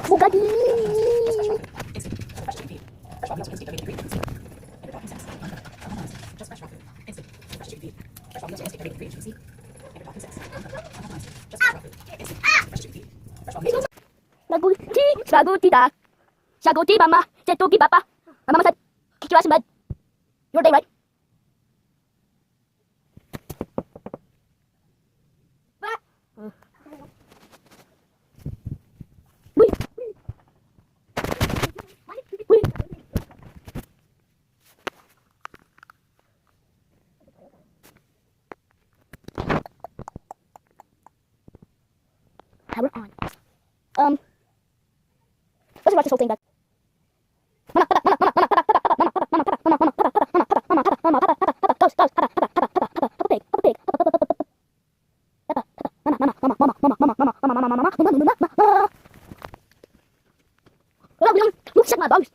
Bugatti. Spaghetti da. Spaghetti mama. Cetoki papa. Mama said, kick your ass in bed. You're day, right? Power on. Let's watch this whole thing back. Look, check my bugs.